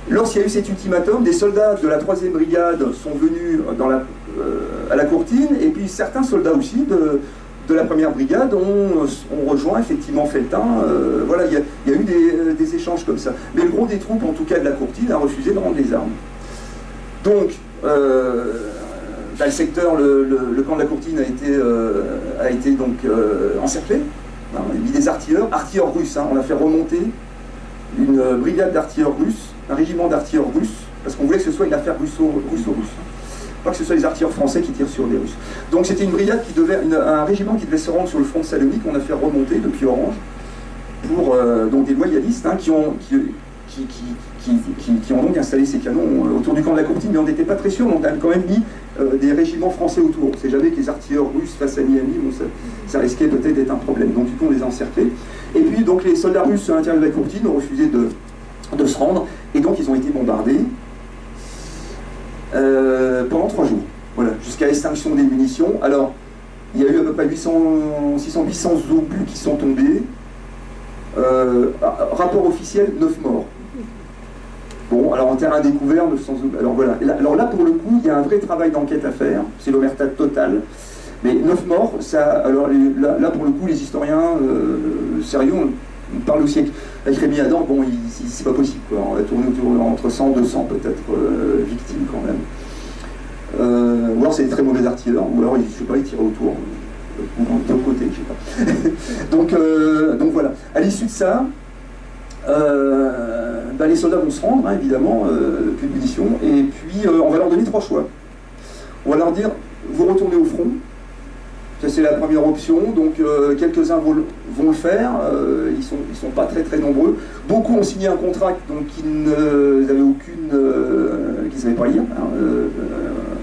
Speaker 5: Lorsqu'il y a eu cet ultimatum, des soldats de la 3e brigade sont venus à la Courtine, et puis certains soldats aussi de la 1re brigade ont rejoint effectivement Felletin. Voilà, il y a eu des échanges comme ça. Mais le gros des troupes, en tout cas de la Courtine, a refusé de rendre les armes. Donc, dans le secteur, le camp de la Courtine a été donc encerclé. Hein, on a mis des artilleurs russes. Hein, on a fait remonter une brigade d'artilleurs russes, un régiment d'artilleurs russes, parce qu'on voulait que ce soit une affaire russo-russe. Pas que ce soit les artilleurs français qui tirent sur les Russes. Donc c'était une brigade un régiment qui devait se rendre sur le front de Salonique, qu'on a fait remonter depuis Orange, pour donc des loyalistes hein, qui ont donc installé ces canons autour du camp de la Courtine, mais on n'était pas très sûr, donc on a quand même mis des régiments français autour. On ne sait jamais que les artilleurs russes face à Miami, bon, ça risquait peut-être d'être un problème. Donc du coup on les a encerclés. Et puis donc les soldats russes à l'intérieur de la Courtine ont refusé de se rendre, et donc ils ont été bombardés pendant 3 jours. Voilà, jusqu'à l'extinction des munitions. Alors, il y a eu à peu près 800 obus qui sont tombés. Rapport officiel, 9 morts. Bon, alors en terrain découvert, 900 obus. Alors voilà. Alors là, pour le coup, il y a un vrai travail d'enquête à faire. C'est l'omerta totale. Mais 9 morts, ça. Alors là, pour le coup, les historiens sérieux, on parle aussi avec Rémi Adam. Bon, c'est pas possible, quoi. On va tourner autour entre 100 et 200 peut-être victimes quand même. Ou alors c'est des très mauvais artilleurs, ou alors je sais pas, ils tirent autour, ou de l'autre côté, je sais pas. Donc voilà. À l'issue de ça, les soldats vont se rendre, hein, évidemment, plus de munitions, et puis on va leur donner 3 choix. On va leur dire, vous retournez au front, ça c'est la première option, donc quelques-uns vont le faire, ils sont pas très très nombreux. Beaucoup ont signé un contrat donc qu'ils n'avaient qu'ils ne savaient pas lire. Hein,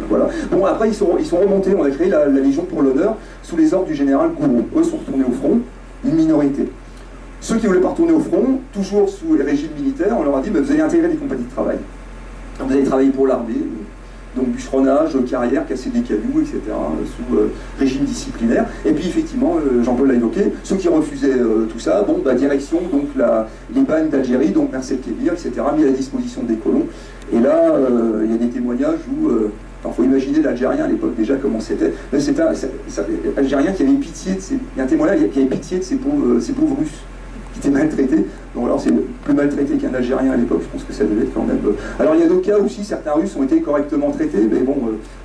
Speaker 5: voilà. Bon, après ils sont remontés, on a créé la Légion pour l'honneur sous les ordres du général Gouraud. Eux sont retournés au front, une minorité. Ceux qui ne voulaient pas retourner au front, toujours sous les régimes militaires, on leur a dit vous allez intégrer des compagnies de travail. Vous allez travailler pour l'armée. Donc bûcheronnage, carrière, casser des cailloux, etc., sous régime disciplinaire. Et puis effectivement, Jean-Paul l'a évoqué, ceux qui refusaient tout ça, bon, direction, donc les bagnes d'Algérie, donc Merced Kébir, etc., mis à la disposition des colons. Et là, il y a des témoignages où, il faut imaginer l'Algérien à l'époque déjà comment c'était. C'est un Algérien qui avait pitié de il y a un témoignage qui avait pitié de ces pauvres Russes qui étaient maltraités. Donc alors c'est plus maltraité qu'un Algérien à l'époque, je pense que ça devait être quand même... Alors il y a d'autres cas aussi, certains Russes ont été correctement traités, mais bon,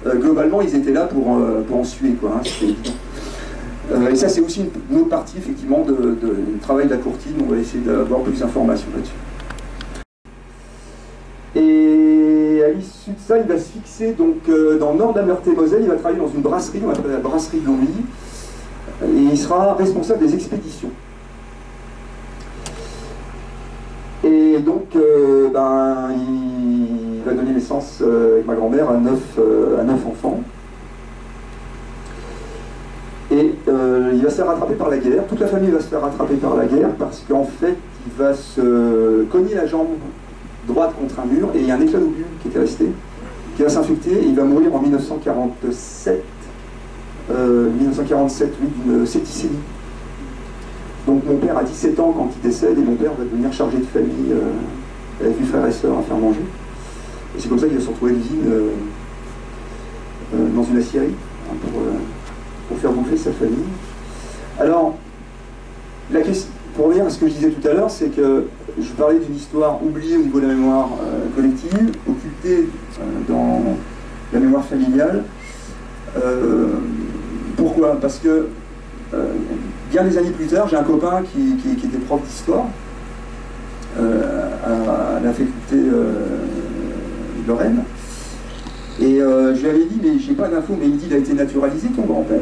Speaker 5: globalement ils étaient là pour en suer, quoi, hein, c'était évident. Et ça c'est aussi une autre partie effectivement du travail de la Courtine, on va essayer d'avoir plus d'informations là-dessus. Et à l'issue de ça, il va se fixer donc dans le nord de la Meurthe-et-Moselle, il va travailler dans une brasserie, on appelle la brasserie de Longwy, et il sera responsable des expéditions. donc, il va donner naissance avec ma grand-mère à 9 enfants. Et il va se faire rattraper par la guerre. Toute la famille va se faire rattraper par la guerre parce qu'en fait, il va se cogner la jambe droite contre un mur et il y a un éclat d'obus qui était resté, qui va s'infecter et il va mourir en 1947, oui, d'une septicémie. Donc mon père a 17 ans quand il décède et mon père va devenir chargé de famille avec mes frères et sœurs à faire manger. Et c'est comme ça qu'il va se retrouver à l'usine dans une aciérie hein, pour faire bouffer sa famille. Alors, la question, pour revenir à ce que je disais tout à l'heure, c'est que je parlais d'une histoire oubliée au niveau de la mémoire collective, occultée dans la mémoire familiale. Pourquoi? Parce que bien des années plus tard, j'ai un copain qui était prof d'histoire à la faculté de Lorraine. Et je lui avais dit, mais j'ai pas d'infos, mais il me dit, il a été naturalisé, ton grand-père?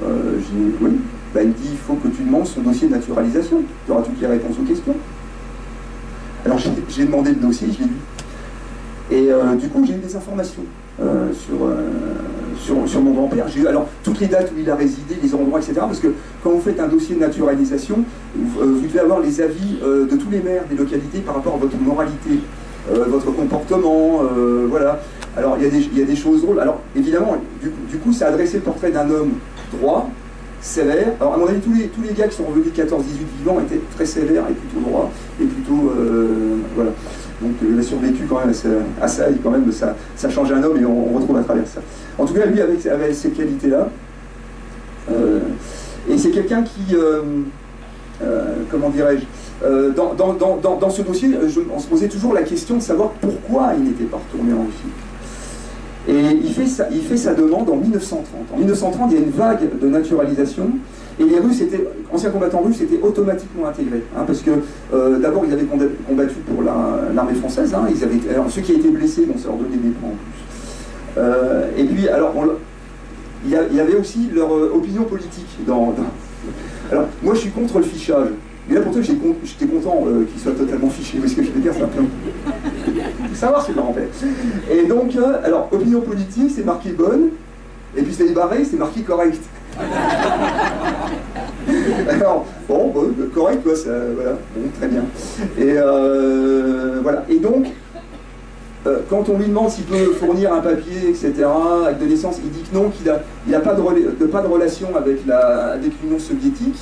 Speaker 5: J'ai dit, oui. Ben, il me dit, il faut que tu demandes son dossier de naturalisation. Tu auras toutes les réponses aux questions. Alors j'ai demandé le dossier, je l'ai lu. Et du coup, j'ai eu des informations sur mon grand-père. J'ai eu alors toutes les dates où il a résidé, les endroits, etc. Parce que quand vous faites un dossier de naturalisation, vous devez avoir les avis de tous les maires des localités par rapport à votre moralité, votre comportement, voilà. Alors il y a des choses drôles. Alors évidemment, du coup, ça a dressé le portrait d'un homme droit, sévère. Alors à mon avis, tous les gars qui sont revenus de 14-18 vivants étaient très sévères et plutôt droits, et plutôt, voilà. Donc il a survécu quand même à ça, et quand même ça change un homme et on retrouve à travers ça. En tout cas, lui, avec ces qualités-là, et c'est quelqu'un qui, comment dirais-je, dans ce dossier, on se posait toujours la question de savoir pourquoi il n'était pas retourné en Russie. Et il fait sa demande en 1930. En 1930, il y a une vague de naturalisation, et les Russes anciens combattants russes étaient automatiquement intégrés, hein, parce que d'abord ils avaient combattu pour l'armée française, hein, alors, ceux qui étaient blessés, bon, ça leur donnait des points en plus. Et puis, alors, il y avait aussi leur opinion politique. Alors, moi je suis contre le fichage. Mais là, pour toi, j'étais content qu'il soit totalement fiché, parce que je veux dire, c'est un peu... Il faut savoir ce que grand-père. Et donc, alors, opinion politique, c'est marqué bonne, et puis c'est barré, c'est marqué correct. Alors, bon, correct, quoi, ça, voilà, bon, très bien. Et voilà, et donc, quand on lui demande s'il peut fournir un papier, etc., avec de naissance, il dit que non, qu'il n'a pas de relation avec l'Union soviétique,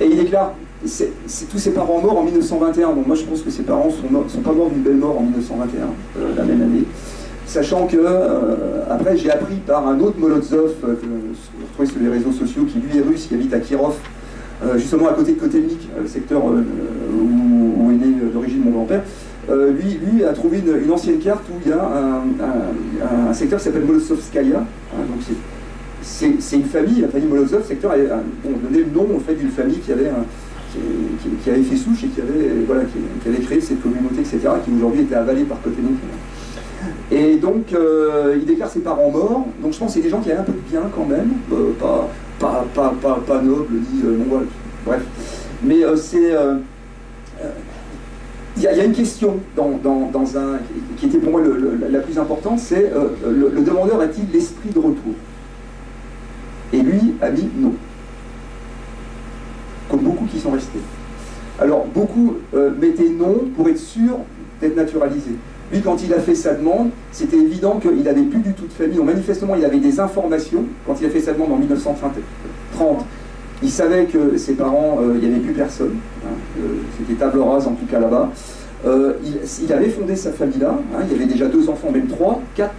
Speaker 5: et il déclare... C'est tous ses parents morts en 1921, donc moi je pense que ses parents sont pas morts d'une belle mort en 1921, la même année. Sachant que, après j'ai appris par un autre Molotov, que vous retrouvez sur les réseaux sociaux, qui lui est russe, qui habite à Kirov, justement à côté de Kotelnik, le secteur où est né d'origine mon grand-père. Lui a trouvé une ancienne carte où il y a un secteur qui s'appelle Molotovskaya, hein, donc c'est une famille, la famille Molotov, le secteur a donné le nom en fait d'une famille qui avait fait souche et qui avait créé cette communauté, etc., qui aujourd'hui était avalée par Kotelnik. Et donc, il déclare ses parents morts, donc je pense que c'est des gens qui avaient un peu de bien quand même, pas nobles, ni mongols, bref. Mais il y a une question qui était pour moi la plus importante, c'est le demandeur a-t-il l'esprit de retour? Et lui a mis non. Comme beaucoup qui sont restés. Alors, beaucoup mettaient non pour être sûr d'être naturalisé. Lui, quand il a fait sa demande, c'était évident qu'il n'avait plus du tout de famille. Donc, manifestement, il avait des informations. Quand il a fait sa demande en 1930, il savait que ses parents, il n'y avait plus personne. Hein, c'était table rase, en tout cas là-bas. Il avait fondé sa famille là. Hein, il y avait déjà 2 enfants, même 3, 4,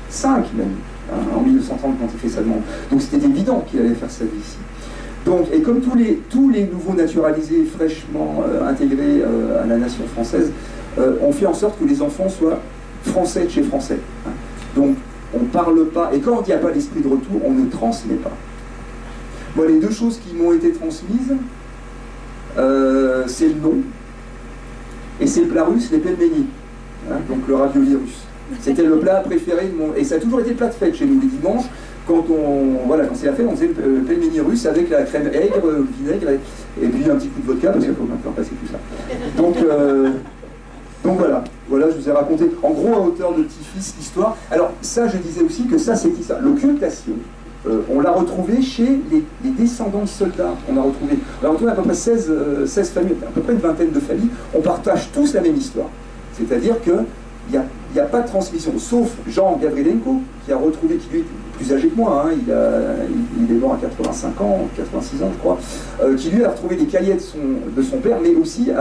Speaker 5: 5 même. En 1930 quand il fait sa demande. Donc c'était évident qu'il allait faire sa vie ici. Donc, et comme tous les nouveaux naturalisés fraîchement intégrés à la nation française, on fait en sorte que les enfants soient français de chez français. Hein. Donc on ne parle pas, et quand il n'y a pas l'esprit de retour, on ne transmet pas. Moi, les 2 choses qui m'ont été transmises, c'est le nom, et c'est le plat russe, les pelmeni, hein, donc le ravioli russe. C'était le plat préféré de mon... Et ça a toujours été le plat de fête chez nous les dimanches. quand c'est la fête, on faisait le pelmeni russe avec la crème aigre, le vinaigre, et puis un petit coup de vodka, parce qu'il faut maintenant passer tout ça. Donc voilà, je vous ai raconté en gros à hauteur de petit-fils l'histoire. Alors ça, je disais aussi que ça, c'était ça. L'occultation, on l'a retrouvé chez les descendants de soldats. On a retrouvé à peu près 16 familles, à peu près une vingtaine de familles. On partage tous la même histoire. C'est-à-dire qu'il n'y a pas de transmission, sauf Jean Gavrilenko, qui a retrouvé, qui lui est plus âgé que moi, hein, il est mort à 85 ans, 86 ans je crois, qui lui a retrouvé les cahiers de son père, mais aussi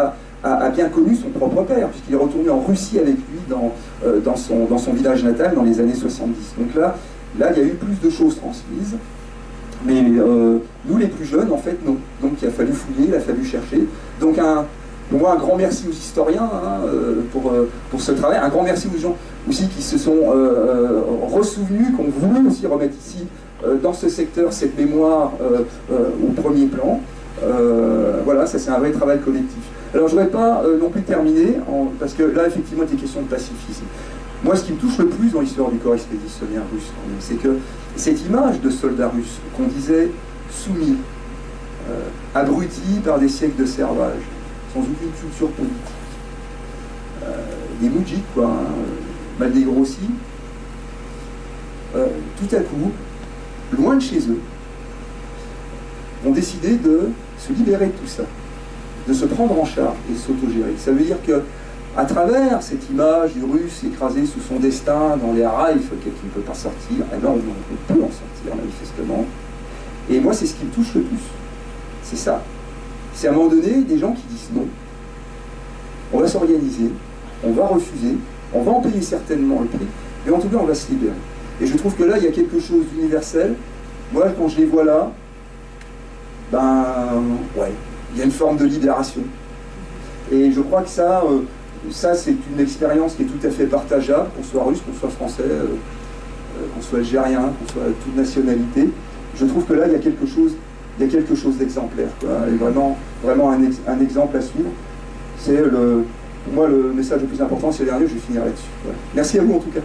Speaker 5: a bien connu son propre père, puisqu'il est retourné en Russie avec lui dans son village natal dans les années 70. Donc là, il y a eu plus de choses transmises, mais nous les plus jeunes, en fait, non. Donc il a fallu fouiller, il a fallu chercher. Donc pour moi, un grand merci aux historiens pour ce travail, un grand merci aux gens aussi qui se sont ressouvenus, qui ont voulu aussi remettre ici, dans ce secteur, cette mémoire au premier plan. Voilà, ça c'est un vrai travail collectif. Alors je ne voudrais pas non plus terminer, parce que là effectivement il était question de pacifisme. Moi ce qui me touche le plus dans l'histoire du corps expéditionnaire russe, c'est que cette image de soldats russes qu'on disait soumis, abrutis par des siècles de servage, sans aucune culture politique, des moudjiks quoi, hein, mal dégrossis, tout à coup, loin de chez eux, vont décider de se libérer de tout ça, de se prendre en charge et de s'autogérer. Ça veut dire que à travers cette image du russe écrasé sous son destin dans les rails, qui ne peut pas sortir, eh ben on peut en sortir manifestement. Et moi c'est ce qui me touche le plus. C'est ça. C'est à un moment donné des gens qui disent non. On va s'organiser, on va refuser, on va en payer certainement le prix, mais en tout cas on va se libérer. Et je trouve que là il y a quelque chose d'universel. Moi quand je les vois là, ouais, il y a une forme de libération. Et je crois que ça c'est une expérience qui est tout à fait partageable, qu'on soit russe, qu'on soit français, qu'on soit algérien, qu'on soit de toute nationalité. Je trouve que là, il y a quelque chose d'exemplaire, et vraiment un exemple à suivre. C'est pour moi le message le plus important, c'est le dernier, je vais finir là-dessus. Voilà. Merci à vous en tout cas.